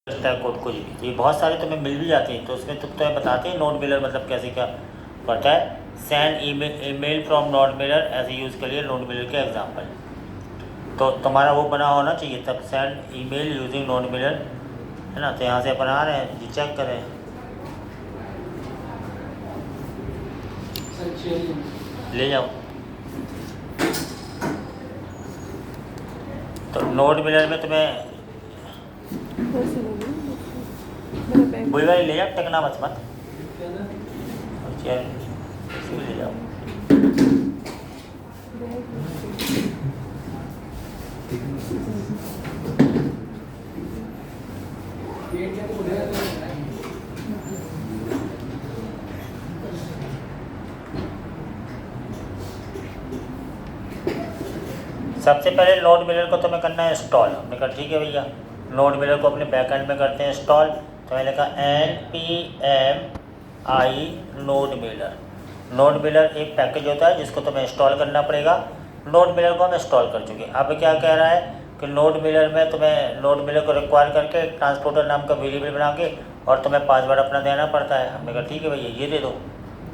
Stack code कुछ भी, तो ये बहुत सारे तुम्हें मिल भी जाते हैं। तो उसमें तुम तुम्हें बताते हैं नोड मिलर मतलब कैसे क्या पड़ता है। Send email from node Miller ऐसे यूज़ करिए नोड मिलर के एग्जांपल। तो तुम्हारा वो बना होना चाहिए तब send email using node Miller, है ना। तो यहाँ से अपन आ रहे हैं जी, चेक करें। ले जाओ। तो नोड मिलर में तुम्हें वही वाली ले जाओ, टेकना मत चेयर ले जाओ। सबसे पहले नोड मिलर को तुम्हें करना है इंस्टॉल। हमने कहा ठीक है भैया, नोड मिलर को अपने बैकएंड में करते हैं इंस्टॉल। तो मैंने कहा npm i node Miller. Node Miller एक पैकेज होता है जिसको तुम्हें इंस्टॉल करना पड़ेगा। नोड मिलर को हम इंस्टॉल कर चुके हैं। अब क्या कह रहा है कि नोड मिलर में तुम्हें नोड मिलर को रिक्वायर करके ट्रांसपोर्टर नाम का वेरिएबल बना के और तुम्हें पासवर्ड अपना देना पड़ता है। हमने कहा ठीक है भैया ये दे दो,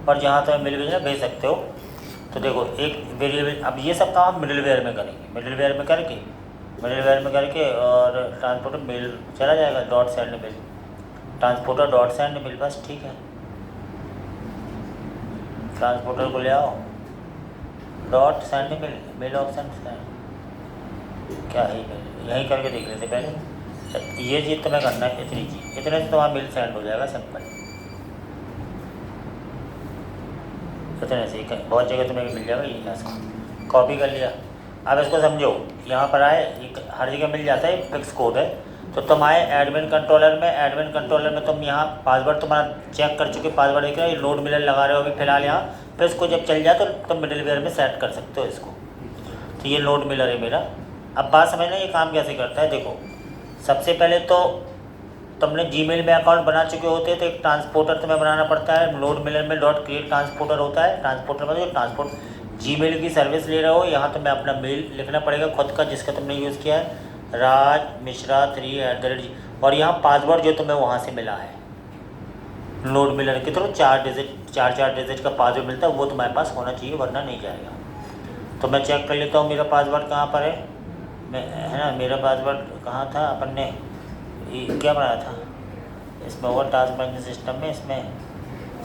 और जहाँ तुम्हें मिल भेजना भेज सकते हो। तो देखो एक वेरिएबल, अब ये सब काम मिडिलवेयर में करेंगे। मिडिलवेयर में करके और ट्रांसपोर्टर मेल चला जाएगा, dot send mail, transporter dot send mail, बस ठीक है। ट्रांसपोर्टर को ले आओ, dot send mail, mail option क्या है, यहीं करके देख लेते पहले। ये चीज़ तुम्हें करना है, इतनी चीज़, इतने से तुम्हारा मेल सेंड हो जाएगा सिंपल। इतने से बहुत जगह तुम्हें मिल जाएगा। ये इसको कॉपी कर लिया। अब इसको समझो, यहाँ पर आए, हर जगह मिल जाता है, फिक्स कोड है। तो तुम आए एडमिन कंट्रोलर में तुम यहाँ पासवर्ड तुम्हारा चेक कर चुके, पासवर्ड देख रहे हो, ये नोड मिलर लगा रहे हो अभी फिलहाल यहाँ। फिर इसको जब चल जाए तो तुम मिडिलवेयर में सेट कर सकते हो इसको। तो ये नोड मिलर है मेरा। अब बात समझना ये काम कैसे करता है। देखो सबसे पहले तो तुमने जीमेल में अकाउंट बना चुके होते हैं तो एक ट्रांसपोर्टर तुम्हें बनाना पड़ता है। नोड मिलर में डॉट क्रिएट ट्रांसपोर्टर होता है। ट्रांसपोर्टर मतलब ट्रांसपोर्ट जीमेल की सर्विस ले रहे हो, यहाँ तुम्हें अपना मेल लिखना पड़ेगा खुद का जिसका तुमने यूज़ किया है, rajmishra3 और यहाँ पासवर्ड जो तुम्हें वहाँ से मिला है नोड मिलर के थ्रू, 4 डिजिट का पासवर्ड मिलता है, वो तुम्हारे पास होना चाहिए वरना नहीं जाएगा। तो मैं चेक कर लेता हूँ मेरा पासवर्ड कहाँ पर है। मैं, है ना, मेरा पासवर्ड कहाँ था, अपन ने क्या बनाया था इसमें, वो टास्क मैनेजमेंट सिस्टम में, इसमें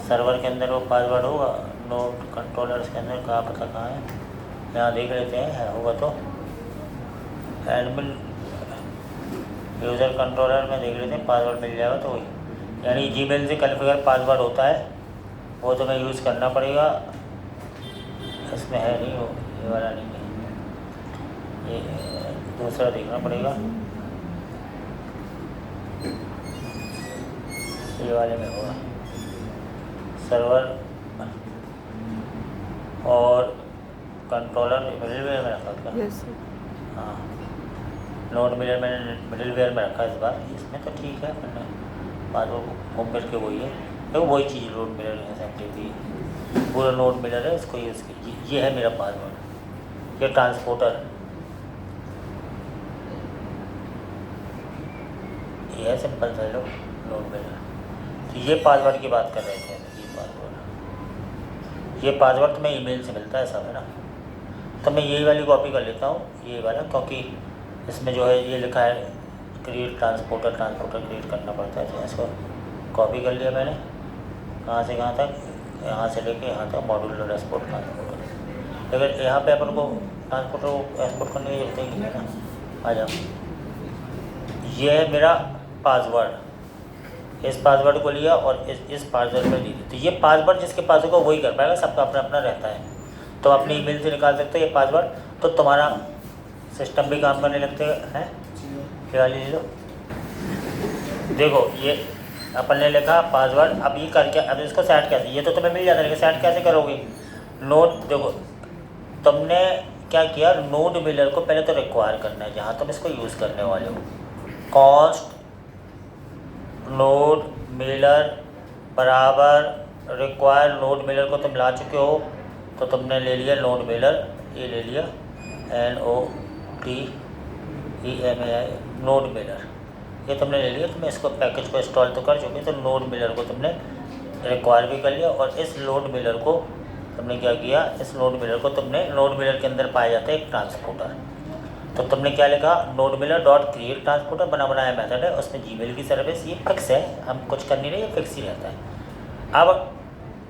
सर्वर के अंदर वो पासवर्ड होगा, नोड कंट्रोलर्स के अंदर कहाँ पता कहाँ है, यहाँ देख लेते हैं, है होगा तो एडमिन यूज़र कंट्रोलर में देख लेते हैं, पासवर्ड मिल जाएगा। तो वही यानी जीमेल से कॉन्फ़िगर पासवर्ड होता है, वो तुम्हें यूज़ करना पड़ेगा। इसमें है नहीं, वो ये वाला नहीं है, ये दूसरा देखना पड़ेगा, ये वाले में होगा सर्वर और कंट्रोलर मिडिलवेयर में रखा क्या? yes, हाँ, नोड मिलर मैंने मिडिलवेयर में रखा इस बार। इसमें तो ठीक है, अपने बाद वो घूम फिर के वही है। देखो वही चीज़ नोड मिलर है, पूरा नोड मिलर है, इसको यूज़ कीजिए। ये है मेरा पासवर्ड, ये ट्रांसपोर्टर, ये है सिंपल सा लो नोड मिलर। तो ये पासवर्ड की बात कर रहे थे, ये पासवर्ड तुम्हें ईमेल से मिलता है सब, है ना। तो मैं यही वाली कॉपी कर लेता हूँ, ये वाला, क्योंकि इसमें जो है ये लिखा है क्रिएट ट्रांसपोर्टर क्रिएट करना पड़ता है। तो इसको कॉपी कर लिया मैंने, कहाँ से कहाँ तक, यहाँ से लेके यहाँ तक मॉड्यूलर एक्सपोर्ट ट्रांसपोर्टर। लेकिन यहाँ पे अपन को ट्रांसपोर्टर को एक्सपोर्ट करने की जरूरत ही नहीं है ना। आ जाओ, ये है मेरा पासवर्ड, इस पासवर्ड को लिया और इस पासवर्ड पर दी। तो ये पासवर्ड जिसके पास होगा वही कर पाएगा, सबका अपना अपना रहता है। तो अपनी ईमेल से निकाल सकते हो ये पासवर्ड, तो तुम्हारा सिस्टम भी काम करने लगते हैं। क्या ले लो, देखो ये अपन ने लिखा पासवर्ड। अब ये करके अब इसको सेट कैसे, ये तो तुम्हें मिल जाता है, लेकिन सेट कैसे करोगे। नोट देखो तुमने क्या किया, नोड मिलर को पहले तो रिक्वायर करना है जहाँ तुम इसको यूज़ करने वाले हो। कॉस्ट नोड मिलर बराबर रिक्वायर नोड मिलर को तुम ला चुके हो, तो तुमने ले लिया नोड मिलर, ये ले लिया NODEMAI नोड मिलर। ये तुमने ले लिया, तुमने इसको पैकेज को इंस्टॉल तो कर चुके, तो नोड मिलर को तुमने रिक्वायर भी कर लिया। और इस नोड मिलर को तुमने क्या किया, इस नोड मिलर को तुमने, नोड मिलर के अंदर पाया जाता है एक ट्रांसपोर्टर, तो तुमने क्या लिखा, node Miller dot create transporter, बना बनाया मेथड है, उसमें जीमेल की सर्विस, ये फिक्स है, हम कुछ कर नहीं रहे, ये फिक्स ही रहता है। अब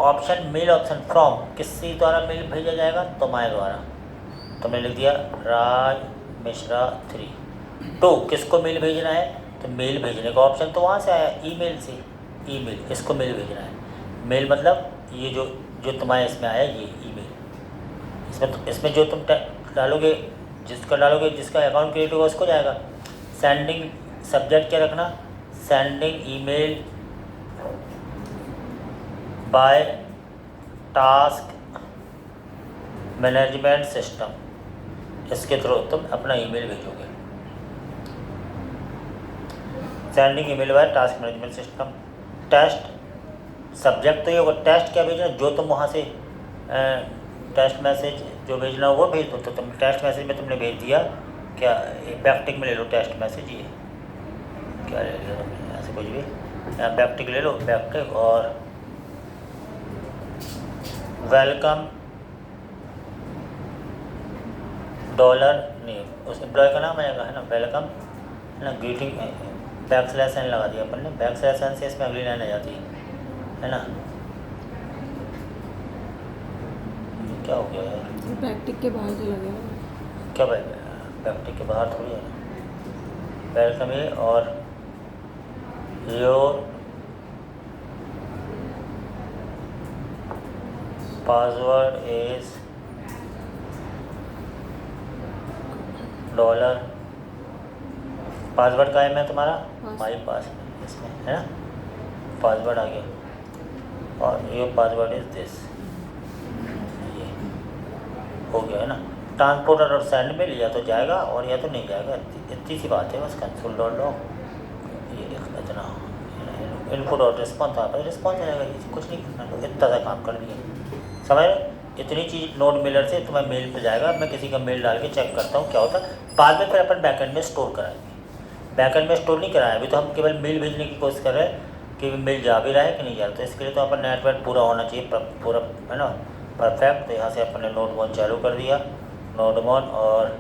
ऑप्शन मेल ऑप्शन फ्रॉम, किससे द्वारा मेल भेजा जाएगा, तुम्हारे द्वारा, तुमने लिख दिया राज मिश्रा 3 तो किसको मेल भेजना है, तो मेल भेजने का ऑप्शन तो वहाँ से आया, ईमेल से, ईमेल, इसको मेल भेजना है। मेल मतलब ये जो तुम्हारे इसमें आया ये ईमेल, इसमें जो तुम डालोगे, जिसका अकाउंट क्रिएट होगा उसको जाएगा। सेंडिंग सब्जेक्ट क्या रखना, sending email by task management system, इसके थ्रू तुम अपना ईमेल भेजोगे। Sending email by task management system. Test subject तो ये होगा, टेस्ट क्या भेजना, जो तुम वहाँ से टेस्ट मैसेज जो भेजना हो वो भेज दो। तो तुम टेस्ट मैसेज में तुमने भेज दिया, क्या बैकटिक में ले लो टेस्ट मैसेज, ये क्या ले लिया तुमने ऐसे कुछ भी, यहाँ बैकटिक ले लो, बैकटिक, और वेलकम डॉलर नहीं, उस एम्प्लॉय का नाम आएगा है ना, वेलकम है ना, ग्रीटिंग, बैकस्लैश एन लगा दिया अपन ने, बैकस्लैश एन से इसमें अगली लाइन आ जाती है ना। क्या हो गया यार, बैकटिक के बाहर चला गया क्या भाई, बैकटिक के बाहर थोड़ी है, वेलकम है, और your password is dollar, password का है मैं तुम्हारा, माई पास इसमें है ना, पासवर्ड आ गया, और ये पासवर्ड इज दिस, ये हो गया है ना। ट्रांसपोर्टर और सेंड में लिया तो जाएगा और या तो नहीं जाएगा, इतनी सी बात है बस। कंसोल डॉट लॉग, ये इतना इनपुट और रिस्पॉन्स, वहाँ पर रिस्पॉन्स आएगा, ये कुछ नहीं करना, इतना सा काम कर दिया, समझ रहे। इतनी चीज़ नोड मिलर से तुम्हें मेल पे जाएगा। मैं किसी का मेल डाल के चेक करता हूँ क्या होता है, बाद में फिर अपन बैकएंड में स्टोर कराएंगे। बैकएंड में स्टोर नहीं कराएं, अभी तो हम केवल मेल भेजने की कोशिश कर रहे हैं कि मेल जा भी रहा है कि नहीं जा रहा। तो इसके लिए तो अपन नेटवर्क पूरा होना चाहिए, पूरा है ना, परफेक्ट। तो यहाँ से अपन ने नोड 1 चालू कर दिया, नोड 1, और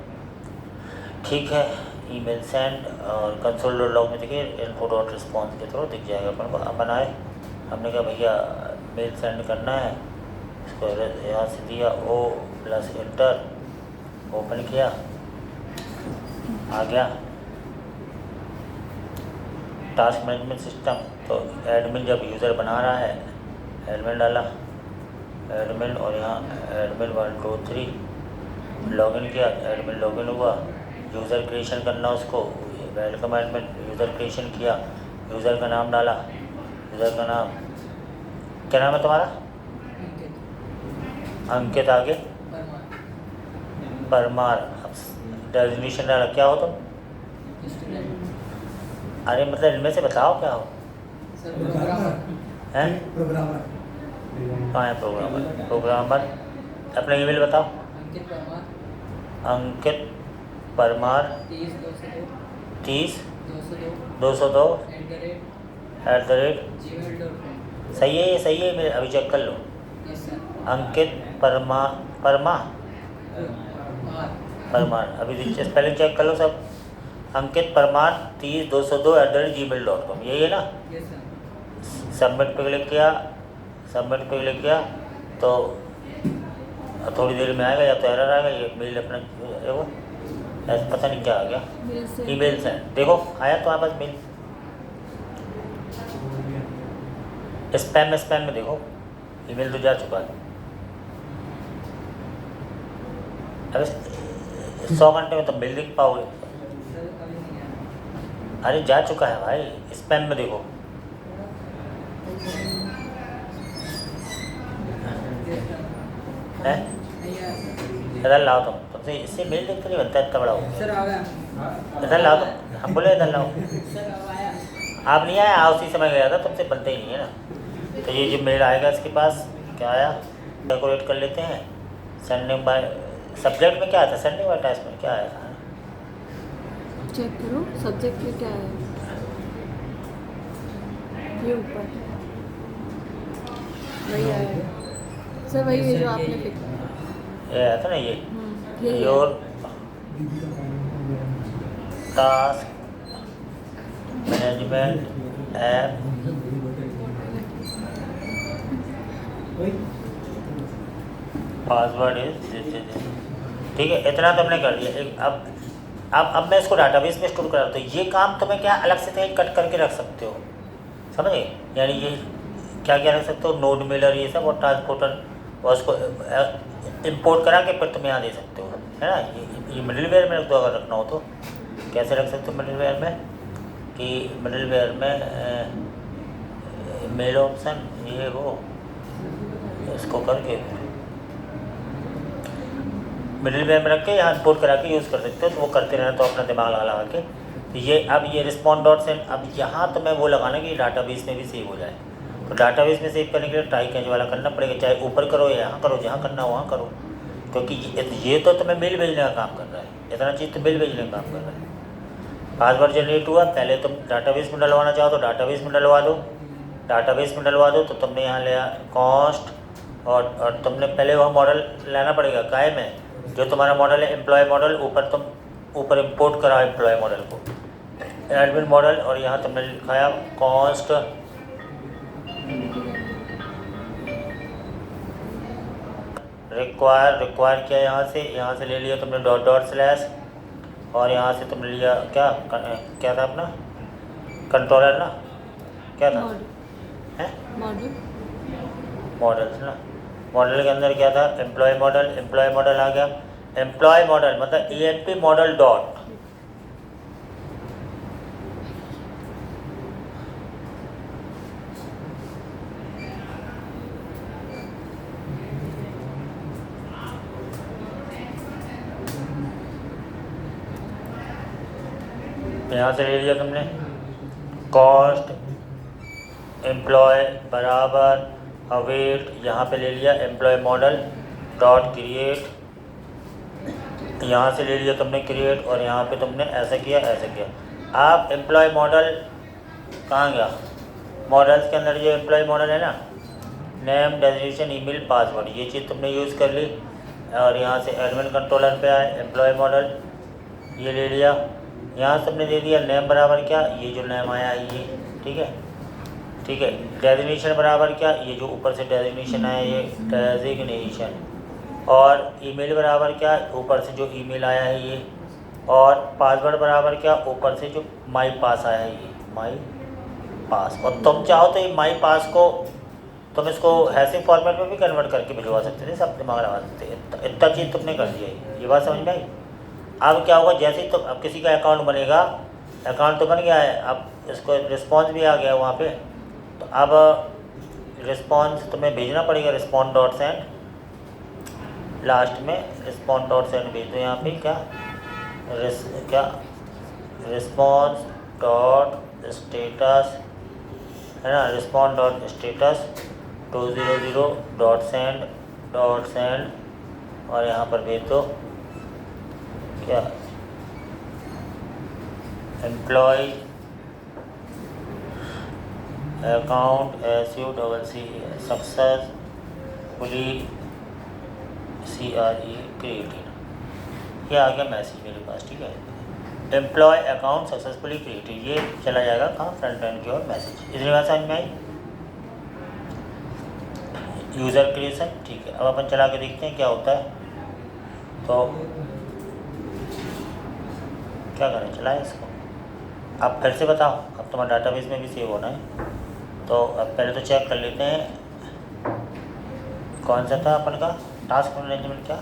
ठीक है, ईमेल सेंड, और कंसोल डॉट लॉग में देखिए इनपुट और रिस्पॉन्स के थ्रू दिख जाएगा अपन को। अपन आए, हमने कहा भैया मेल सेंड करना है, इसको यहाँ से दिया ओ प्लस इंटर, ओपन किया, आ गया टास्क मैनेजमेंट सिस्टम। तो एडमिन जब यूज़र बना रहा है, एडमिन डाला, एडमिन, और यहाँ एडमिन 1 2 3 लॉगिन किया, एडमिन लॉगिन हुआ, यूज़र क्रिएशन करना उसको, वेलकम एडमिन, यूज़र क्रिएशन किया, यूज़र का नाम डाला, यूज़र का नाम क्या नाम है तुम्हारा, अंकित, आगे परमार, डेजिग्नेशन डाला, क्या हो तुम, अरे मतलब इनमें से बताओ क्या हो, हैं, हाँ है प्रोग्रामर, अपना ईमेल बताओ, अंकित परमार 30 202 सही है, ये सही है, मेरे अभी चेक कर लो। अंकित परमार, अभी स्पेलिंग चेक कर लो सब। अंकित परमार 30 202 यही है ना। सबमिट पे क्लिक किया, तो थोड़ी देर में आएगा, या तो एरर आएगा, ये मेल अपना देखो, ऐसा पता नहीं क्या आ गया, ईमेल से देखो आया तुम्हारे पास मेल, स्पैम में देखो ईमेल तो जा चुका है। अरे 100 घंटे में तो मेल देख पाओगे, अरे जा चुका है भाई, स्पैम में देखो, है इधर लाओ तुमसे इससे मेल देख तो नहीं बनता, इतना बड़ा हो, इधर लाओ तुम, हम बोले इधर लाओ, आप नहीं आए, उसी समय गया था, तुमसे बनते ही नहीं है ना। तो ये जो मेल आएगा इसके पास क्या आया, डेकोरेट कर लेते हैं, सेंडिंग बाय, सब्जेक्ट में क्या आता है, सेंडिंग बाय टास्क में क्या आया था, चेक करो सब्जेक्ट में क्या है, ये ऊपर वही आया है सर, वही है जो आपने पिक ये आया था ना ये यही है। Your task management app password is this. ठीक है, इतना तो हमने कर दिया। अब मैं इसको डाटाबेस में स्टोर करा तो ये काम तुम्हें क्या अलग से कहीं कट करके रख सकते हो, समझे? यानी ये क्या क्या रख सकते हो, नोड मेलर ये सब और ट्रांसपोर्टर, और उसको इंपोर्ट करा के फिर तुम यहाँ दे सकते हो, है ना? ये मिडिलवेयर में रख दो अगर रखना हो तो। कैसे रख सकते हो मिडिलवेयर में कि मिडिलवेयर में मेल ऑप्शन ये वो इसको करके मिडिलवेयर में रख के यहाँ इंपोर्ट करा के यूज़ कर सकते हो। तो वो करते रहना तो अपना दिमाग लगा के। तो ये अब ये रिस्पॉन्ड डॉट सेंड, अब यहाँ तो मैं वो लगाना कि डाटाबेस में भी सेव हो जाए। तो डाटाबेस में सेव करने के लिए ट्राई कैच वाला करना पड़ेगा, चाहे ऊपर करो या यहाँ करो, जहाँ करना हो वहाँ करो। क्योंकि ये तो तुम्हें मेल भेजने का काम कर रहा है, इतना चीज़ तो मेल भेजने का काम कर रहा है। पासवर्ड जनरेट हुआ, पहले तुम डाटाबेस में डलवाना चाहो तो डाटाबेस में डलवा दो। डाटाबेस में डलवा दो तो तुमने यहाँ लिया कॉस्ट, और तुमने पहले वह मॉडल लाना पड़ेगा काय में, जो तुम्हारा मॉडल है एम्प्लॉय मॉडल। ऊपर इंपोर्ट करा एम्प्लॉय मॉडल को, एडमिन मॉडल, और यहाँ तुमने लिखाया कॉस्ट रिक्वायर किया। यहाँ से ले लिया तुमने डॉट स्लैश, और यहाँ से तुमने लिया क्या था अपना कंट्रोलर ना, क्या था है मॉडल्स ना। मॉडल के अंदर क्या था, एम्प्लॉय मॉडल आ गया। एम्प्लॉय मॉडल मतलब EMP मॉडल डॉट, यहाँ से ले लिया तुमने कॉस्ट एम्प्लॉय बराबर अवेट, यहाँ पे ले लिया एम्प्लॉय मॉडल डॉट क्रिएट, यहाँ से ले लिया तुमने क्रिएट, और यहाँ पे तुमने ऐसा किया। आप एम्प्लॉय मॉडल कहाँ गया, मॉडल्स के अंदर जो एम्प्लॉय मॉडल है ना, नेम डेजिग्नेशन ईमेल पासवर्ड, ये चीज़ तुमने यूज़ कर ली। और यहाँ से एडमिन कंट्रोलर पे आए, एम्प्लॉय मॉडल ये ले लिया। यहाँ तुमने दे दिया नेम बराबर क्या, ये जो नेम आया है ये, ठीक है। डेजिग्नेशन बराबर क्या, ये जो ऊपर से डेजिग्नेशन आया ये डेजिग्नेशन, और ईमेल बराबर क्या, ऊपर से जो ईमेल आया है ये, और पासवर्ड बराबर क्या, ऊपर से जो माई पास आया है ये माई पास। और तुम चाहो तो ये माई पास को तुम इसको हैशिंग फॉर्मेट में भी कन्वर्ट करके भिजवा सकते थे, सब दिमाग लगा सकते। इतना चीज़ तुमने कर दिया है, ये बात समझ में आई। अब क्या होगा, जैसे ही तो अब किसी का अकाउंट बनेगा, अकाउंट तो बन गया है, अब इसको रिस्पॉन्स भी आ गया वहाँ पे, तो अब रिस्पॉन्स तुम्हें भेजना पड़ेगा, रिस्पॉन्ड डॉट सेंड, लास्ट में रिस्पॉन्ड डॉट सेंड भेज दो। यहाँ पे क्या रिस्पॉन्स डॉट स्टेटस है ना, respond dot status 200 dot send, और यहाँ पर भेज दो क्या employ account SUCC successfully CRE created, ये आ गया मैसेज मेरे पास, ठीक है। एम्प्लॉय अकाउंट सक्सेसफुली क्रिएटेड, ये चला जाएगा कहाँ, फ्रंट एंड की ओर मैसेज। इतनी बात समझ में आई। यूज़र क्रिएशन, ठीक है। अब अपन चला के देखते हैं क्या होता है। तो क्या करें, चलाएं इसको। अब फिर से बताओ, अब तुम्हारा डाटाबेस में भी सेव होना है, तो अब पहले तो चेक कर लेते हैं कौन सा था अपन का टास्क मैनेजमेंट, क्या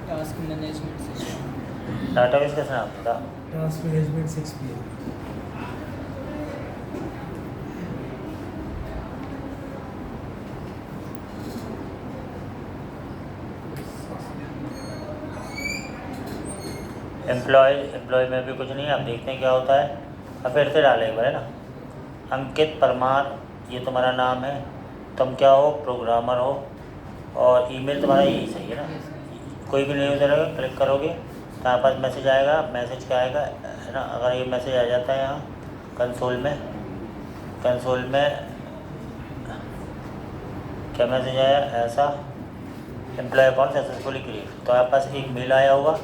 टास्क मैनेजमेंट सिस्टम, डाटाबेस का नाम था टास्क मैनेजमेंट 6PM। एम्प्लॉय में भी कुछ नहीं है। अब देखते हैं क्या होता है। अब फिर से डाले एक बार, है ना। अंकित परमार ये तुम्हारा नाम है, तुम क्या हो, प्रोग्रामर हो, और ईमेल तुम्हारा यही सही है ना। कोई भी नहीं उधर क्लिक करोगे तो यहाँ पास मैसेज आएगा। मैसेज क्या आएगा, है ना। अगर ये मैसेज आ जाता है यहाँ कंसोल में, कंसोल में क्या मैसेज आया, ऐसा एम्प्लॉय अकाउंट सक्सेसफुली क्रिएट। तो आपके पास एक मेल आया होगा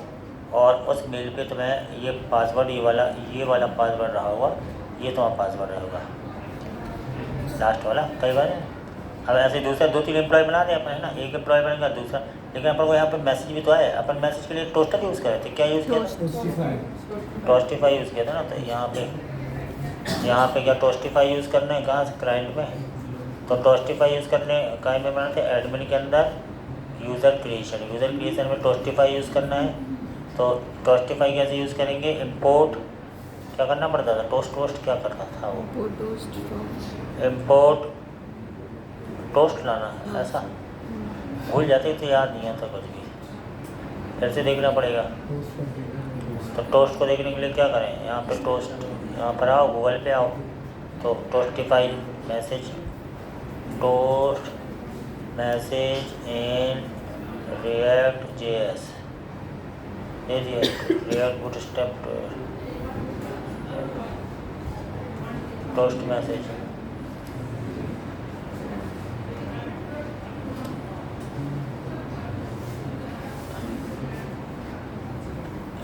और उस मेल पे तुम्हें ये पासवर्ड, ये वाला पासवर्ड रहा होगा, ये तुम्हारा पासवर्ड रहेगा लास्ट वाला। कई बार अब ऐसे दूसरा 2-3 एम्प्लॉय बना दें अपन, है ना, एक एम्प्लॉय बनेगा दूसरा, लेकिन अपन को यहाँ पर मैसेज भी तो आए। अपन मैसेज के लिए टोस्टर यूज़ कर रहे थे, क्या यूज़ किया था? टोस्टिफाई यूज़ किया था ना। तो यहाँ पे क्या टोस्टिफाई यूज़ करना है, कहाँ से, क्लाइंट में। तो टोस्टिफाई यूज़ करने कहीं में बनाते हैं, एडमिन के अंदर यूज़र क्रिएशन में टोस्टिफाई यूज़ करना है। तो टोस्टिफाई कैसे यूज़ करेंगे, इम्पोर्ट क्या करना पड़ता था, टोस्ट क्या करना था वो, इम्पोर्ट टोस्ट लाना, ऐसा भूल जाते तो याद नहीं आता कुछ भी, फिर से देखना पड़ेगा। तो टोस्ट को देखने के लिए क्या करें, यहाँ पे टोस्ट, यहाँ पर आओ, गूगल पे आओ, तो toastify message, toast message in React JS, ये React Bootstrap toast message.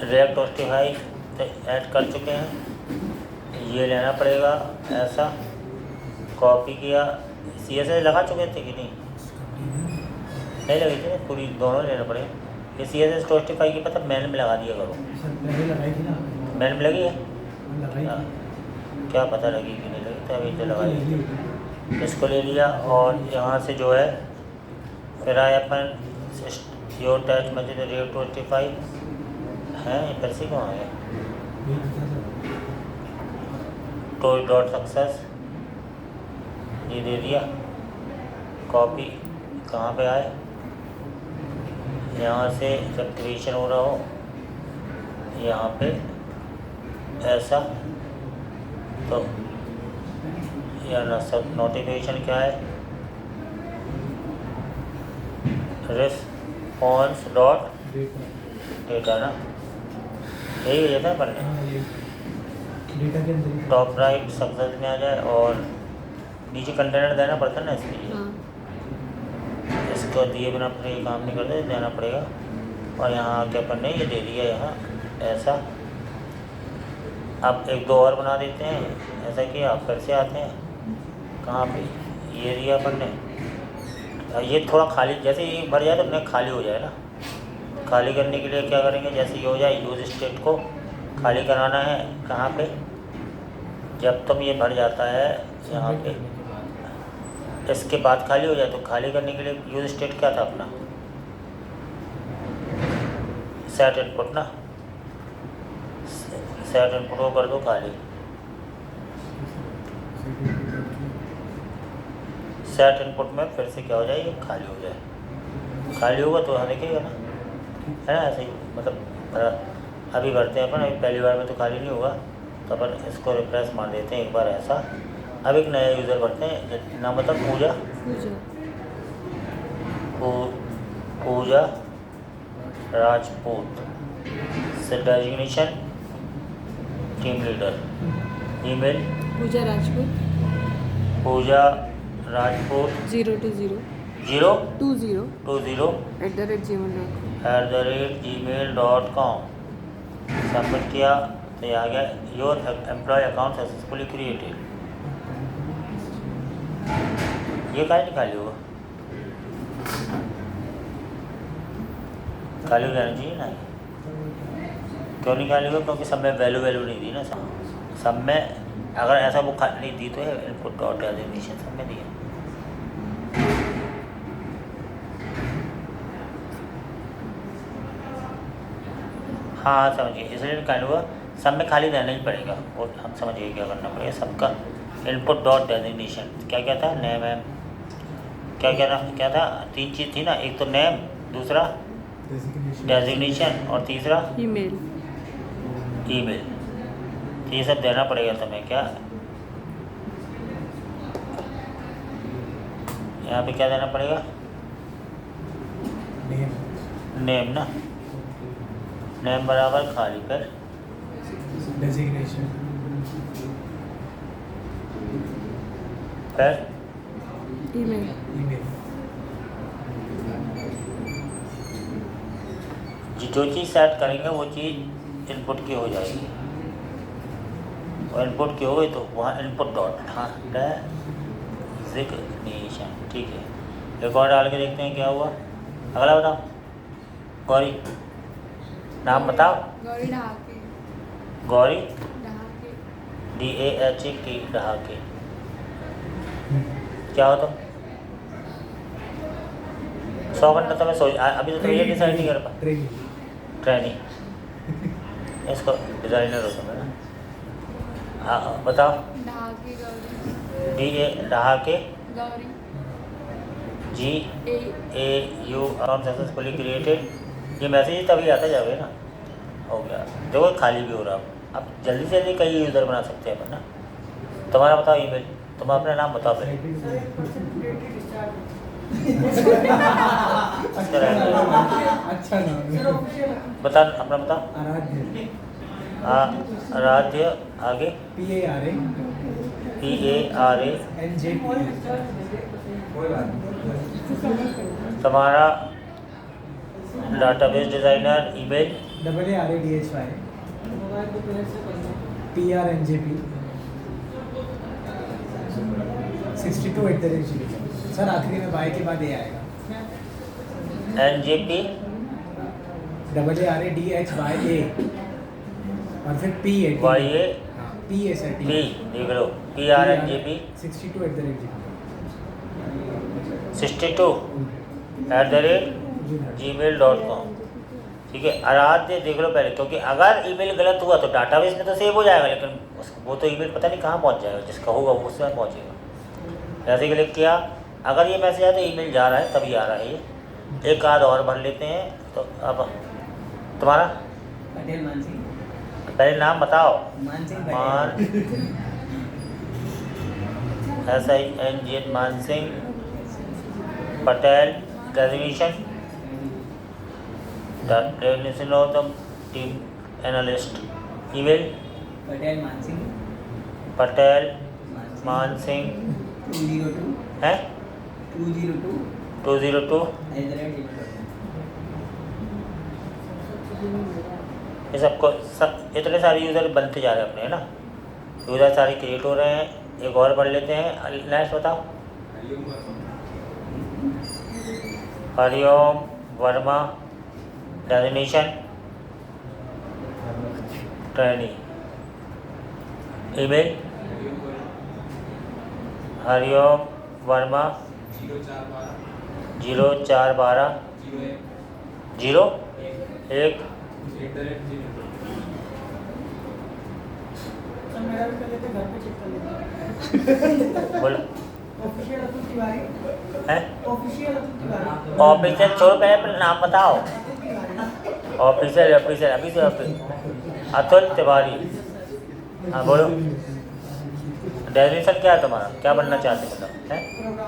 React toastify add कर चुके हैं, ये लेना पड़ेगा, ऐसा कॉपी किया। CSS लगा चुके थे कि नहीं लगी थी पूरी, दोनों लेना पड़ेगा। ये CSS टोस्टिफाई की पता मेल में लगा दिया करो, मेल में लगी है, क्या पता लगी कि नहीं लगी, तो अभी तो लगाई। इसको ले लिया और यहाँ से जो है फिर आए अपन योर टैच मैसेज रिएक्ट टोस्टिफाई है, फिर से कहाँ है, टोस्ट डॉट सक्सेस, ये दे दिया, कॉपी कहाँ पे आए, यहाँ से जब क्रिएशन हो रहा हो यहाँ पे ऐसा, तो यहाँ नोटिफिकेशन क्या है, रिस्पॉन्स डॉट डेटा ना, यही हो जाता है पढ़ने, टॉप राइट सक्सेस में आ जाए और नीचे कंटेनर देना पड़ता है ना, इसलिए इसको दिए बिना फिर ये काम नहीं करते, देना पड़ेगा। और यहाँ आके अपन ने ये दे दिया यहाँ ऐसा। अब 1-2 और बना देते हैं, ऐसा कि आप फिर से आते हैं कहाँ पे, ये दिया अपन ने, ये थोड़ा खाली, जैसे ये भर जाए तो अपने खाली हो जाए ना। खाली करने के लिए क्या करेंगे, जैसे ये हो जाए यूज स्टेट को खाली कराना है, कहाँ पे, जब तुम ये भर जाता है यहाँ पे, इसके बाद खाली हो जाए, तो खाली करने के लिए यूज स्टेट क्या था अपना, सेट इनपुट ना, सेट इनपुट को कर दो खाली, सेट इनपुट में फिर से क्या हो जाए, ये खाली हो जाए, खाली होगा तो देखिएगा ना, है ना, ऐसे ही मतलब अभी भरते हैं अपन, अभी पहली बार में तो खाली नहीं होगा, तो अपन इसको रिफ्रेश मार देते हैं एक बार ऐसा। अब एक नया यूज़र भरते हैं, नाम मतलब पूजा राजपूत, से designation team leader, email Pooja Rajput 020 @gmail.com submit किया तो ये आ गया, your employ account successfully created. ये काहे नहीं खाली होगा, खाली हो जाना चाहिए ना, क्यों नहीं खाली होगा, क्योंकि सब में वैल्यू नहीं दी ना, सब में अगर ऐसा वो खाली दी तो है इनपुट डॉट डेजिग्नेशन सब में दिया। हाँ समझिए, इसलिए काइंड हुआ सब में खाली रहना ही पड़ेगा, और हम समझिए क्या करना पड़ेगा, सबका इनपुट डॉट डेजिग्नेशन क्या था, नेम है, क्या था, 3 चीज़ थी ना, एक तो नेम, दूसरा डेजिग्नेशन और तीसरा ईमेल। तो ये सब देना पड़ेगा तुम्हें। क्या यहाँ पे क्या देना पड़ेगा, नेम ना, नेम बराबर खाली पर फिर ईमेल। email, जो चीज़ सेट करेंगे वो चीज़ इनपुट की हो जाएगी, और इनपुट की हो गई तो वहाँ इनपुट डॉट डिजिग्नेशन। ठीक है, एक और डाल के देखते हैं क्या हुआ। अगला बताओ, गौरी नाम बताओ। गौरी डहाके। गौरी डहाके। DAHAK डहाके। क्या हो तुम 100 घंटा तो मैं सोच अभी तो तुम ये डिसाइड नहीं कर पा। training, ट्रेनिंग, इसको डिज़ाइनर हो तुम है ना। हाँ बताओ। Dahake Gauri. DA Dahake Gauri. GAU account successfully created. ये मैसेज तभी आता जावे ना। हो गया, देखो खाली भी हो रहा। अब जल्दी से जल्दी कई यूज़र बना सकते हैं अपन ना। तुम्हारा बताओ ईमेल, तुम अपना नाम बताओ पहले। इसका रहने दो। अच्छा नाम है। बता अपना बता। आराध्य, आराध्य, आगे PARA PARA। NJP, तुम्हारा database designer email AARADHY PRNJP 62@gmail। Sir आखिरी में बाय के बाद ये आएगा। NJP AARADHYA और फिर P YA PA sir P, देख लो PRNJP 62@gmail। 62@gmail.com। ठीक है, आराध्य देख लो पहले, क्योंकि अगर ईमेल गलत हुआ तो डाटाबेस में तो सेव हो जाएगा, लेकिन वो तो ईमेल पता नहीं कहाँ पहुँच जाएगा, जिसका होगा वो उसमें पहुँचेगा। ऐसे क्लिक किया, अगर ये मैसेज आया तो ईमेल जा रहा है, तभी आ रहा है ये। एक आध और भर लेते हैं। तो अब तुम्हारा पटेल मानसिंह। पहले नाम बताओ। मानसिंह मान SING मान Singh Patel. Graduation definition of the team analyst. Email Patel Mansingh Patel मान सिंह 202 है 202 202। ये सबको सब इतने सारे यूज़र बनते जा रहे हैं अपने, है ना। यूज़र सारे क्रिएट हो रहे हैं। एक और पढ़ लेते हैं, नेक्स्ट बताओ। Hariom Verma designation trainee. Email Hariom Verma 0412 01 बोलो है। ऑफिशियल छोड़ो, पहले अपना नाम बताओ। ऑफिशियल अभी से अतुल तिवारी। हाँ बोलो, डेफिनेशन क्या है तुम्हारा, क्या बनना चाहते हो मतलब है।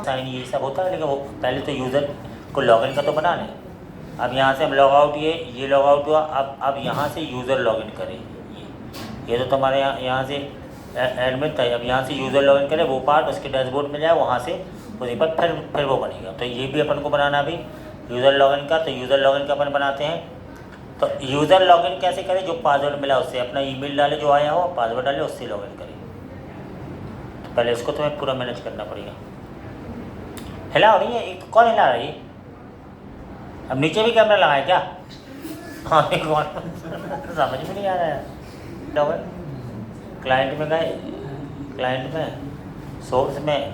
साइन ये सब होता है, लेकिन वो पहले तो यूज़र को लॉगिन का तो बना लें। अब यहाँ से हम लॉग आउट, ये लॉग आउट हुआ। अब यहाँ से यूज़र लॉगिन करें। ये तो तुम्हारे यहाँ से एडमिट था। अब यहाँ से यूज़र लॉगिन करें, वो पार्ट उसके डैशबोर्ड में जाए, वहाँ से उसी पर फिर वो बनेगा। तो ये भी अपन को बनाना भी यूज़र लॉगिन का। तो यूज़र लॉगिन का अपन बनाते हैं। तो यूज़र लॉगिन कैसे करें, जो पासवर्ड मिला उससे अपना ईमेल डाले, जो आया हो पासवर्ड डाले, उससे लॉगिन करें। तो पहले इसको तुम्हें पूरा मैनेज करना पड़ेगा। हिला हो रही है, एक कौन हिला रही है। अब नीचे भी कैमरा लगाए क्या। हाँ समझ में नहीं आ रहा है। डबल क्लाइंट में गए, क्लाइंट में सोर्स में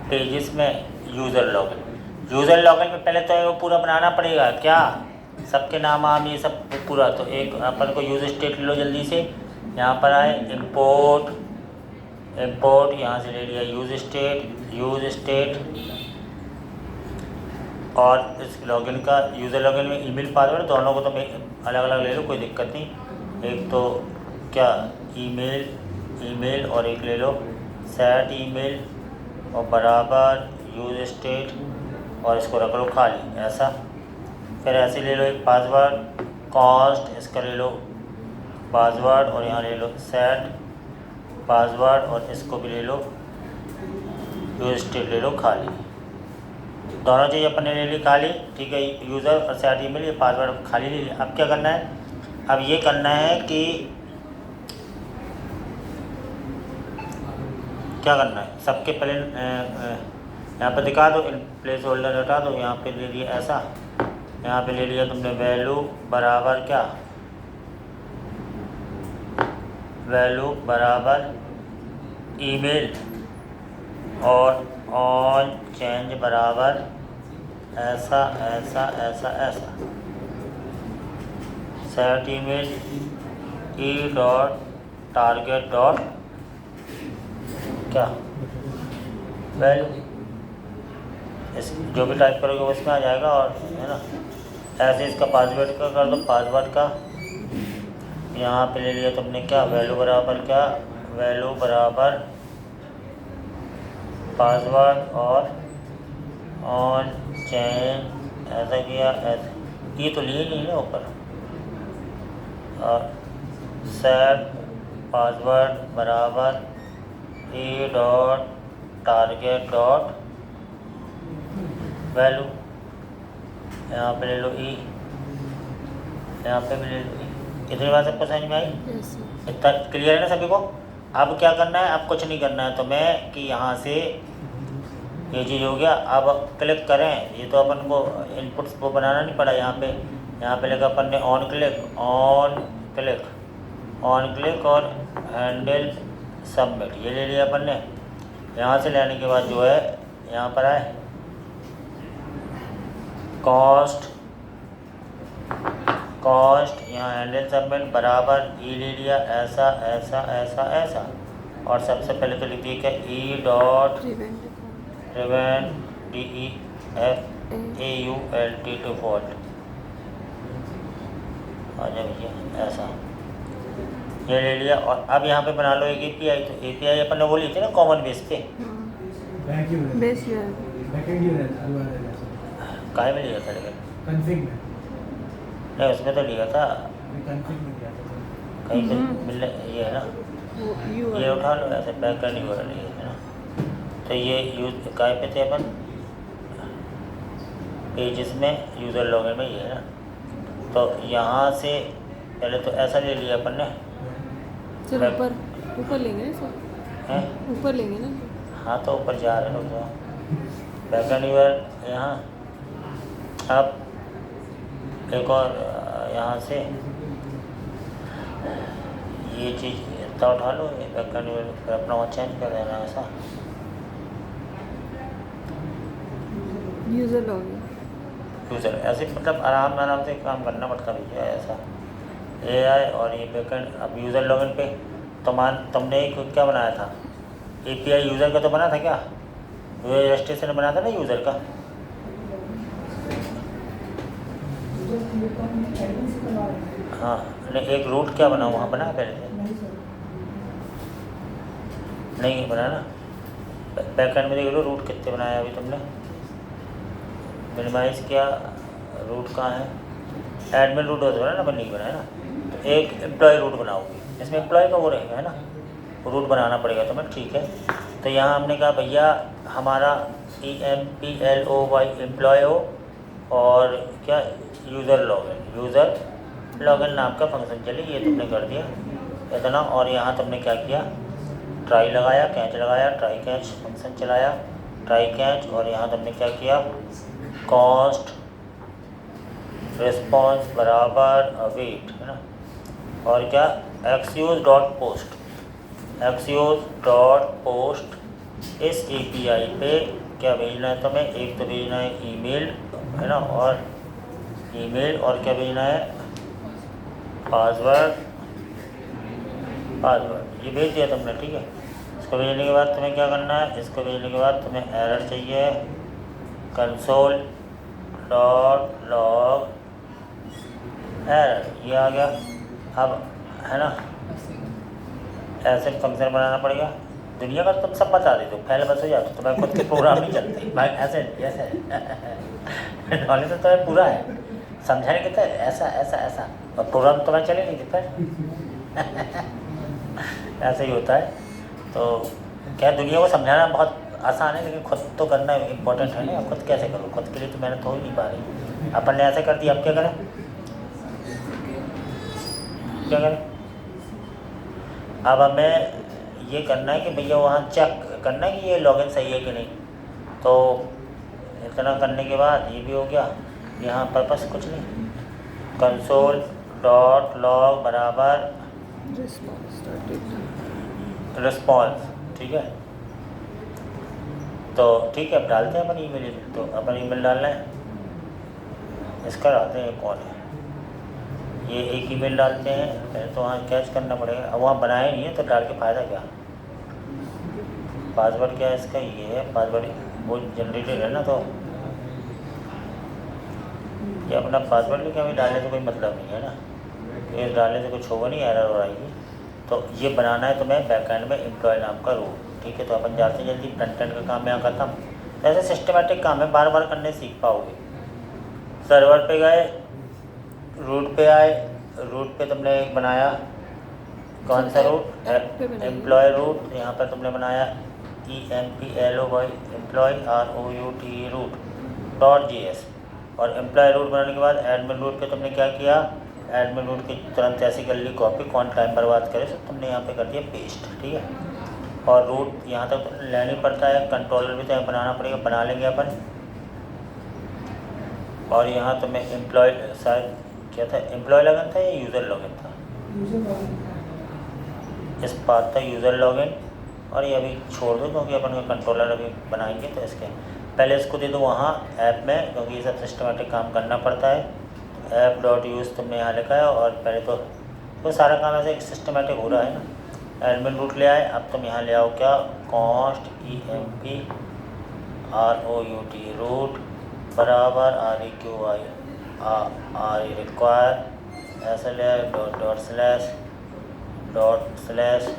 पेजेस में यूज़र लॉगिन। यूज़र लॉगिन में पहले तो वो पूरा बनाना पड़ेगा, क्या सबके नाम आम ये सब पूरा। तो एक अपन को यूज़र स्टेट ले लो जल्दी से। यहाँ पर आए इंपोर्ट यहाँ से ले लिया यूज़ स्टेट और इस लॉगिन का यूज़र लॉगिन में ईमेल पासवर्ड दोनों को तो अलग अलग ले लो, कोई दिक्कत नहीं। एक तो क्या ईमेल और एक ले लो सेट ईमेल और बराबर यूज़ स्टेट और इसको रख लो खाली ऐसा। फिर ऐसे ले लो एक पासवर्ड कॉस्ट, इसका ले लो पासवर्ड और यहाँ ले लो सेट पासवर्ड और इसको भी ले लो, यूज स्टेट ले लो खाली। दोनों चीज़ अपन ने ले ली खाली, ठीक है। यूज़र और सेट ईमेल, ये पासवर्ड खाली ले लिया। अब क्या करना है, अब ये करना है कि क्या करना है, सबके पहले यहाँ पे दिखा दो, प्लेस होल्डर हटा दो, यहाँ पे ले लिया ऐसा, यहाँ पे ले लिया तुमने वैल्यू बराबर क्या, वैल्यू बराबर ईमेल और ऑन चेंज बराबर ऐसा ऐसा ऐसा ऐसा, set email E dot target dot क्या वैल्यू, इस जो भी टाइप करोगे वो इसमें आ जाएगा, और है ना। ऐसे इसका पासवर्ड का कर दो, पासवर्ड का यहाँ पे ले लिया तुमने क्या, वैल्यू बराबर क्या, वैल्यू बराबर पासवर्ड और ऑन चेंज ऐसा किया, ऐसा ये तो लिए नहीं ना ऊपर, और सेट पासवर्ड बराबर E dot target dot value, यहाँ पे ले लो ई, यहाँ पे भी ले लो ई। इतनी बात सबको समझ में आई? Yes sir. इतना क्लियर है ना सभी को? अब क्या करना है, अब कुछ नहीं करना है तुम्हें कि यहाँ से ये चीज़ हो गया, अब क्लिक करें, ये तो अपन को इनपुट्स को बनाना नहीं पड़ा। यहाँ पे लेकर अपन ने ऑन क्लिक और हैंडल सबमिट ये ले लिया अपन ने। यहाँ से लेने के बाद जो है यहाँ पर आए कॉस्ट, यहाँ हैंडल सबमिट बराबर ई ले लिया ऐसा ऐसा ऐसा ऐसा, और सबसे पहले तो लिख दिया क्या, e dot prevent DEFAULT default आ जाए भैया ऐसा, ये ले लिया। और अब यहाँ पे बना लो एक API, तो API अपन ने वो ली थी ना कॉमन बेस पे, बेस काहे में लिया था लेकिन कॉन्फ़िग में, नहीं उसमें तो लिया था कॉन्फ़िग में क्या था? कहीं पे मिल, ये है ना, ये उठा लो ऐसे बैक करनी हो रही है ना। तो ये यूज काय पे थे अपन, पेजेस में यूज़र लॉगिन में, ये है ना। तो यहाँ से पहले तो ऐसा ले लिया अपन ने, सर ऊपर लेंगे ना सर, हैं ऊपर लेंगे ना। हाँ तो ऊपर जा रहे हैं लोग, बैकग्राउंड यूज़र यहाँ। अब एक और यहाँ से ये चीज़ इतना उठा लो, बैकग्राउंड यूज़र फिर अपना वहाँ चेंज कर देना ऐसा, यूज़र लॉगिन यूज़र ऐसे, मतलब आराम से काम करना पड़ता भैया ऐसा। AI और ये बैकएंड, अब यूज़र लॉगिन पे तुमने एक क्या बनाया था, API यूज़र का तो बना था क्या, रजिस्ट्रेशन बनाया था ना यूज़र का। हाँ नहीं, एक रूट क्या बना वहाँ बना पहले से, नहीं बना ना। बैकएंड में देख लो रूट कितने बनाया अभी तुमने, मिनिमाइज़ किया, रूट कहाँ है, एडमिन रूट होता है ना, बन नहीं बनाया ना। तो एक एम्प्लॉय रूट बनाओगे, इसमें एम्प्लॉय का वो रहेगा है ना, रूट बनाना पड़ेगा तुम्हें, ठीक है। तो यहाँ हमने कहा भैया हमारा EMPLOY एम्प्लॉय हो, और क्या यूज़र लॉगिन नाम का फंक्शन चले, ये तुमने कर दिया इतना। और यहाँ तुमने क्या किया, ट्राई लगाया, कैच लगाया, ट्राई कैच फंक्शन चलाया, ट्राई कैच, और यहाँ तुमने क्या किया, कॉस्ट रिस्पॉन्स बराबर अवेट है ना, और क्या एक्सयूज डॉट पोस्ट इस API पे क्या भेजना है तुम्हें, एक तो भेजना है ईमेल है ना, और ईमेल और क्या भेजना है, पासवर्ड ये भेज दिया तुमने, ठीक है। इसको भेजने के बाद तुम्हें क्या करना है, इसको भेजने के बाद तुम्हें एरर चाहिए, कंसोल डॉट लॉग एरर, ये आ गया। अब है ना, ऐसे फंक्शन बनाना पड़ेगा। दुनिया का तुम सब बता दे दो, पहले बस हो जाते, तुम्हारे खुद के प्रोग्राम नहीं चलते भाई, ऐसे नॉलेज तो तुम्हें पूरा है, समझाने के तो ऐसा ऐसा और प्रोग्राम तुम्हारे चले नहीं थे फिर ऐसे ही होता है। तो क्या दुनिया को समझाना बहुत आसान है, लेकिन खुद तो करना इम्पोर्टेंट है ना। खुद कैसे करो, खुद के लिए तो मेहनत हो ही नहीं पा रही। अपन ने ऐसे कर दिया, अब क्या करें, क्या करें। अब हमें ये करना है कि भैया वहाँ चेक करना है कि ये लॉगिन सही है कि नहीं। तो इतना करने के बाद ये भी हो गया। यहाँ पर्पस कुछ नहीं, कंसोल डॉट लॉग बराबर रिस्पॉन्स, ठीक है। तो ठीक है, अब डालते हैं अपन ईमेल। तो अपन ईमेल डालना है, इसका डालते हैं कौन है, ये एक ईमेल डालते हैं। पहले तो वहाँ कैच करना पड़ेगा, अब वहाँ बनाया नहीं है तो डाल के फ़ायदा क्या। पासवर्ड क्या है इसका, ये है पासवर्ड, वो जनरेटेड है ना। तो ये अपना पासवर्ड लेके अभी डालने से कोई मतलब नहीं है ना, ये डालने से कुछ होगा नहीं, एरर हो आएगी। तो ये बनाना है तुम्हें बैकएंड में एम्प्लॉय नाम का रूट, ठीक है। तो अपन जाते हैं जल्दी, फ्रंट एंड का काम यहाँ खत्म। तो ऐसे सिस्टमेटिक काम है, बार बार करने सीख पाओगे। सर्वर पे गए, रूट पे आए, रूट पे तुमने एक बनाया, कौन सा रूट, एम्प्लॉय रूट। यहाँ पर तुमने बनाया EMPLOY employ ROUT route .js। और एम्प्लॉय रूट बनाने के बाद एडमिन रूट पे तुमने क्या किया, एडमिन रूट की तुरंत ऐसी कर ली कॉपी, कौन टाइम बर्बाद करे, तो तुमने यहाँ पे कर दिया पेस्ट, ठीक है। और रूट यहाँ तक तो लेना ही पड़ता है, कंट्रोलर भी तो बनाना पड़ेगा, बना लेंगे अपन। और यहाँ तुम्हें एम्प्लॉय, शायद क्या था, एम्प्लॉय लॉगिन था या यूज़र लॉगिन था, इस पार्ट था यूज़र लॉगिन। और ये अभी छोड़ दो क्योंकि अपन का कंट्रोलर अभी बनाएंगे। तो इसके पहले इसको दे दो वहाँ ऐप में, क्योंकि ये सब सिस्टमेटिक काम करना पड़ता है। ऐप डॉट यूज़ तुमने यहाँ लिखा है, और पहले तो सारा काम ऐसे सिस्टमेटिक हो रहा है ना। एडमिन रूट ले आए, अब तुम यहाँ ले आओ क्या, कॉन्स्ट EMP रूट बराबर REQI रिक्वायर ऐसा ले आए, डॉट स्लैश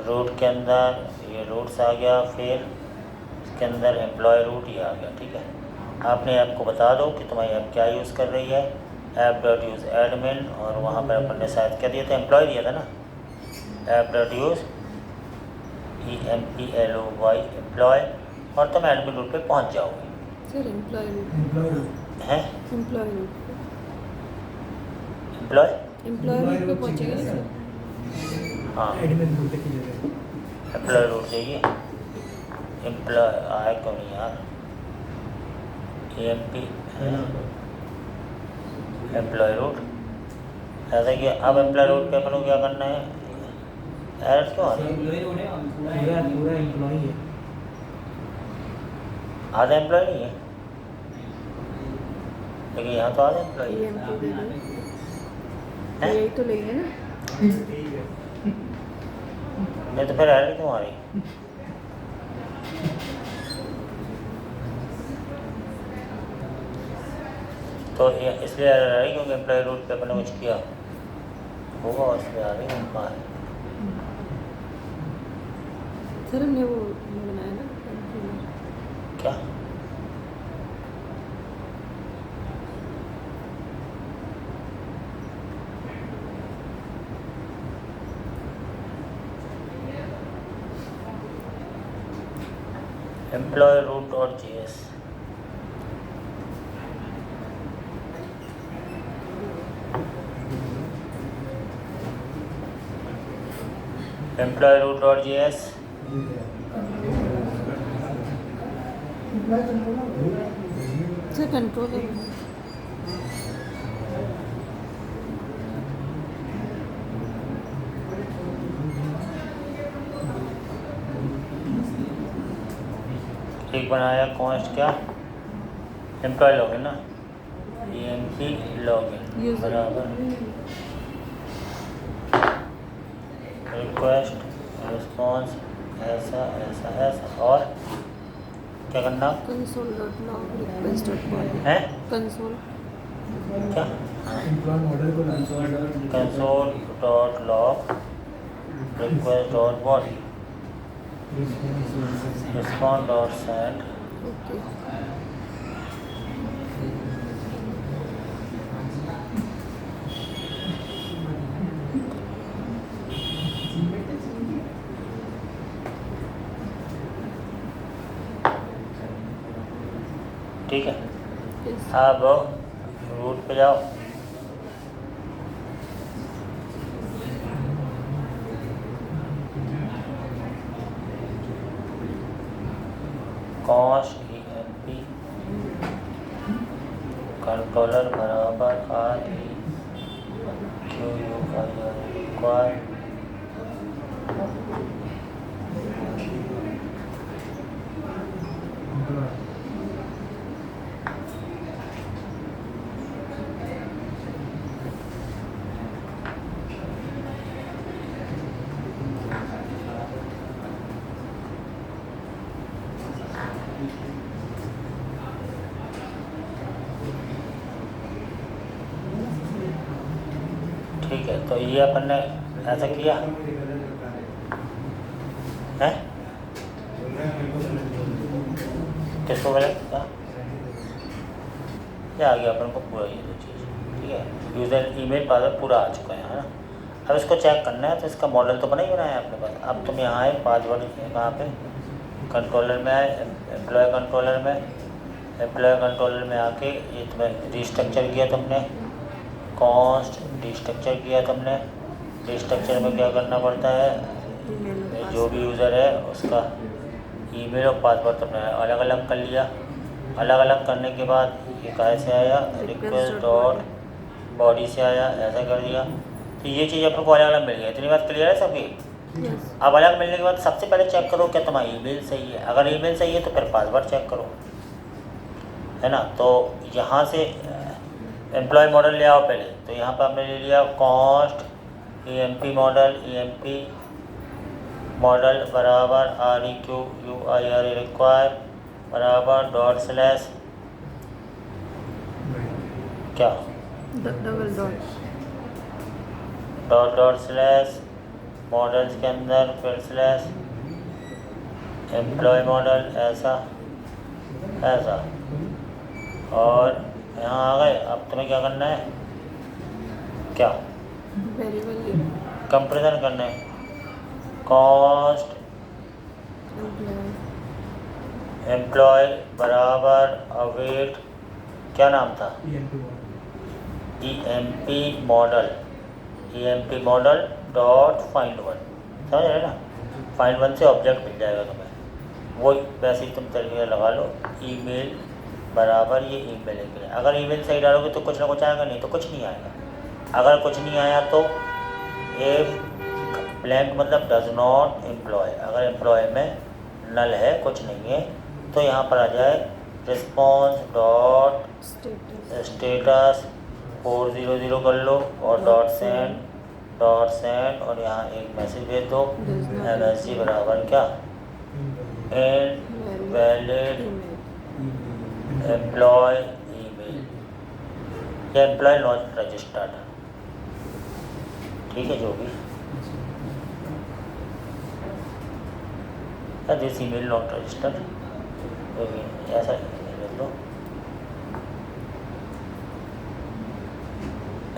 रूट के अंदर ये रूट्स आ गया, फिर इसके अंदर एम्प्लॉय रूट ये आ गया, ठीक है। आपने ऐप को बता दो कि तुम्हारी ऐप क्या यूज़ कर रही है, ऐप डॉट यूज़ एडमिन, और वहाँ पर अपन ने शायद क्या दिया था, एम्प्लॉय दिया था ना, app dot use EMPLOY employ, और तुम एडमिन रूट पे पहुँच जाओगे। सर एम्प्लॉय हैं, एम्प्लॉय एम्प्लॉय रूट पे पहुंचेगा ना सर। हाँ, एडमिन रूट की जगह एम्प्लॉय रूट चाहिए, एम्प्लॉय आए क्यों नहीं यार, EMP एम्प्लॉय रूट ऐसा कि अब एम्प्लॉय रूट पे अपन को क्या करना है, एरर क्यों आ रही है, एम्प्लॉय रोड है, पूरा एम्प्लॉई है, आधा एम्प्लॉय नहीं है, लेकिन यहाँ तो आधा एम्प्लॉय है। EMP दे दो, हैं? यही तो लेंगे ना। नहीं तो फिर एरर क्यों आ रही, तो इसलिए एरर आ रही क्योंकि एम्प्लॉय रूट पे अपने कुछ किया होगा, और इसलिए आ रही है बाहर। सर हमने वो बनाया ना क्या, employ route dot JS, employ route dot JS sir controller एक बनाया, कॉन्स्ट क्या, एम्प्लॉय लॉगिन ना, EMP लॉगिन यूजर बराबर रिक्वेस्ट रिस्पॉन्स ऐसा ऐसा ऐसा, और क्या करना, console dot log request dot body है कंसोल क्या, एम्प्लॉय मॉडल को console dot log request dot body response dot send okay. ठीक है। Yes. अब रूट पे जाओ, कॉस्ट EMP कंट्रोलर बराबर REQUIR रिक्वायर ठीक है। तो ये अपन ने ऐसा किया है, किसको बोले क्या, ये आ गया अपन को पूरा ये दो चीज़, ठीक है। यूज़र ईमेल पासवर्ड पूरा आ चुका है ना। अब इसको चेक करना है तो इसका मॉडल तो बना ही बनाया है अपने पास। अब तुम यहाँ आए, पासवर्ड कहाँ पे, कंट्रोलर में आए, एम्प्लॉय कंट्रोलर में, एम्प्लॉय कंट्रोलर में आके ये तुम्हें रिस्ट्रक्चर किया तुमने, कॉस्ट रिस्ट्रक्चर किया तुमने। रिस्ट्रक्चर में क्या करना पड़ता है, जो भी यूज़र है उसका ईमेल और पासवर्ड तुमने अलग अलग कर लिया। अलग अलग करने के बाद ये कहाँ से आया, रिक्वेस्ट डॉट बॉडी से आया, ऐसा कर दिया। तो ये चीज़ अपन को अलग अलग मिल गई। इतनी बात क्लियर है सबकी। Yes. अब अलग मिलने के बाद सबसे पहले चेक करो क्या तुम्हारा ईमेल सही है। अगर ईमेल सही है तो फिर पासवर्ड चेक करो, है ना। तो यहाँ से एम्प्लॉय मॉडल ले आओ पहले। तो यहाँ पर हमने ले लिया कॉस्ट EMP मॉडल बराबर REQUIR रिक्वायर बराबर डॉट स्लैश क्या, double dot, dot slash models के अंदर फिर स्लैश एम्प्लॉय मॉडल, ऐसा ऐसा। और यहाँ आ गए। अब तुम्हें क्या करना है, क्या वेरिएबल कंपेरिजन करना है, कॉस्ट एम्प्लॉय बराबर अवेट क्या नाम था, EMP model dot find one, समझ रहे ना। फाइंड वन से ऑब्जेक्ट मिल जाएगा तुम्हें, वो वैसे ही तुम तरीका लगा लो। ईमेल बराबर ये ईमेल है। अगर ईमेल सही डालोगे तो कुछ ना कुछ आएगा, नहीं तो कुछ नहीं आएगा। अगर कुछ नहीं आया तो ब्लैंक मतलब डज नॉट एम्प्लॉय। अगर एम्प्लॉय में नल है, कुछ नहीं है, तो यहाँ पर आ जाए रिस्पॉन्स डॉट स्टेटस 400 कर लो और डॉट सेंड और यहाँ एक मैसेज भेज दो, MSG बराबर क्या, इनवैलिड एम्प्लॉय ईमेल या एम्प्लॉय नॉट रजिस्टर्ड, ठीक है। जो भी दिस ईमेल नॉट रजिस्टर्ड, ऐसा भेज दो,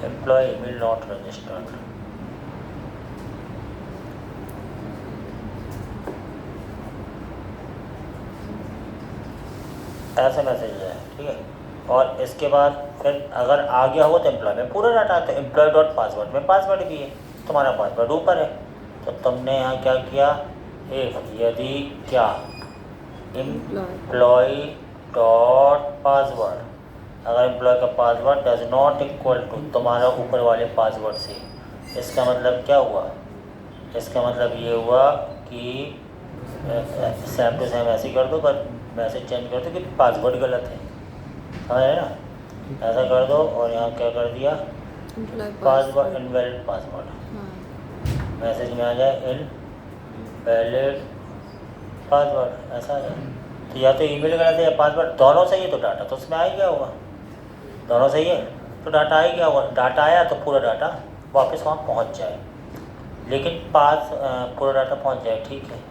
एम्प्लॉय ईमेल नॉट रजिस्टर्ड। ऐसा मैसेज है, ठीक है। और इसके बाद फिर अगर आ गया हो तो एम्प्लॉय में पूरा डाटा है, तो एम्प्लॉय डॉट पासवर्ड में पासवर्ड भी है, तुम्हारा पासवर्ड ऊपर है। तो तुमने यहाँ क्या किया, यदि क्या एम्प्लॉय डॉट पासवर्ड, अगर एम्प्लॉय का password does not equal to तुम्हारा ऊपर वाले पासवर्ड से, इसका मतलब क्या हुआ, इसका मतलब ये हुआ कि सेम टू सेम ऐसे कर दो, पर मैसेज चेंज कर दो कि पासवर्ड गलत है, समझ रहे ना। ऐसा कर दो और यहाँ क्या कर दिया, पासवर्ड इनवैलिड पासवर्ड, मैसेज में आ जाए इनवैलिड पासवर्ड, ऐसा आ जाए। तो या तो ईमेल गलत है या पासवर्ड, दोनों सही है तो डाटा तो उसमें आ ही गया होगा। दोनों सही है तो डाटा आ ही गया होगा। डाटा आया तो पूरा डाटा वापस वहाँ पहुँच जाए, लेकिन पूरा डाटा पहुँच जाए, ठीक है।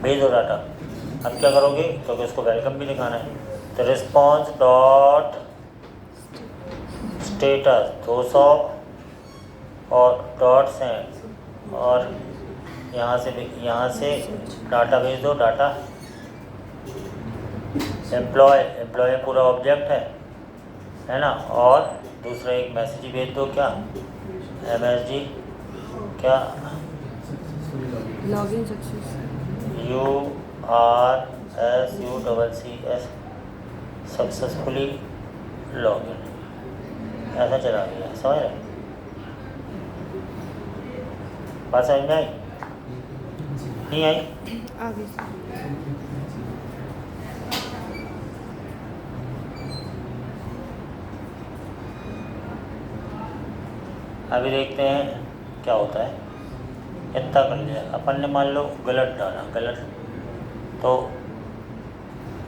भेज दो डाटा। अब क्या करोगे, क्योंकि उसको वेलकम भी दिखाना है, तो रिस्पॉन्स डॉट स्टेटस 200 और डॉट सेंड, और यहाँ से डाटा भेज दो, डाटा एम्प्लॉय पूरा ऑब्जेक्ट है ना। और दूसरा एक मैसेज भेज दो, क्या MSG क्या login success. URSUCCS successfully login, ऐसा चला गया। समझ रहे, बात समझ में आई नहीं आई? आगे से अभी देखते हैं क्या होता है। इतना कर लिया अपन ने, मान लो गलत डाला, गलत तो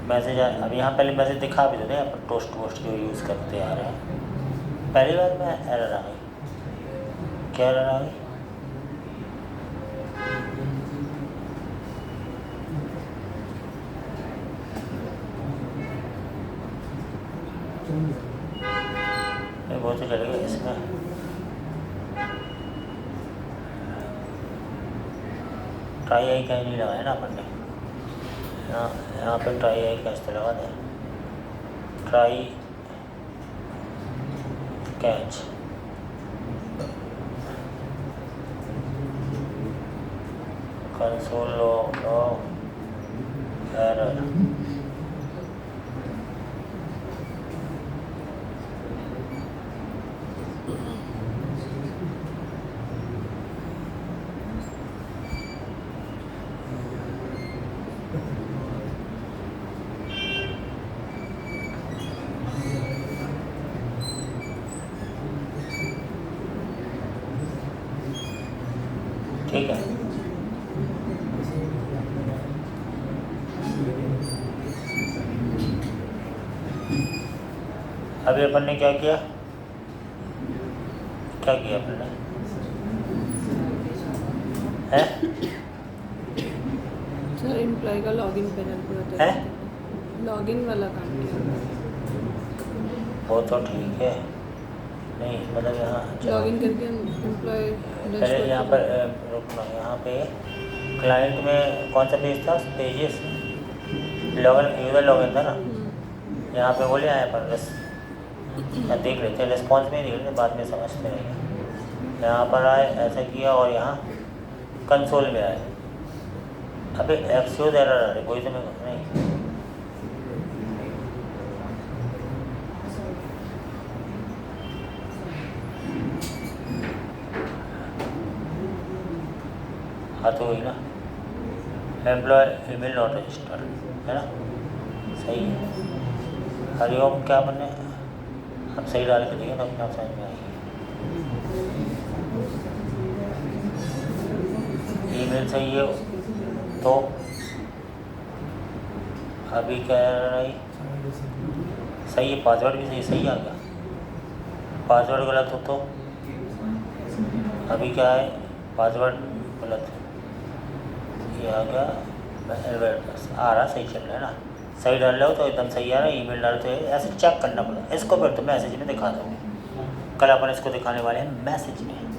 मैसेज अब यहाँ पहले मैसेज दिखा भी देते हैं। अपन टोस्ट वोस्ट जो यूज़ करते आ रहे हैं, पहली बार में एरर आ गई। क्या एरर आ गई? वो तो चलेगा इसमें। ट्राई आई कहीं नहीं लगाया ना अपन ने, यहाँ पे ट्राई आई कैच तो लगा दें, try catch. Console log error. ठीक है, अभी अपन ने क्या किया अपन ने है सर एम्प्लॉय का लॉगिन पैनल पूरा है? लॉगिन वाला काम किया। वो तो ठीक है, नहीं मतलब यहाँ लॉगिन करके एम्प्लॉय पहले यहाँ पर रुकना, यहाँ पे क्लाइंट में कौन सा पेज था? पेजेस लॉगिन, यूज़र लॉगिन था ना। यहाँ पे बोले आए पर बस देख लेते हैं, रिस्पॉन्स में देख लेते, बाद में समझते रहेंगे। यहाँ पर आए, ऐसा किया और यहाँ कंसोल में आए। अबे एक्सक्यूज एरर आ रही, कोई तो नहीं। हाँ तो वही ना, एम्प्लॉय ईमेल नॉट रजिस्टर्ड है ना, सही है। हरिओम क्या बनने, अब सही डाल के दिए तो अपना समझ में आएगी। ईमेल सही है तो अभी क्या रही, सही है। पासवर्ड भी सही आ गया, पासवर्ड गलत हो तो अभी क्या है, पासवर्ड गलत ये आ गया। आ रहा सही चल रहा है ना, सही डाल रहे हो तो एकदम सही आ रहा है। ईमेल डालते हैं ऐसे चेक करना पड़ेगा इसको, फिर तो मैसेज में दिखा दोगे। कल अपन इसको दिखाने वाले हैं मैसेज में।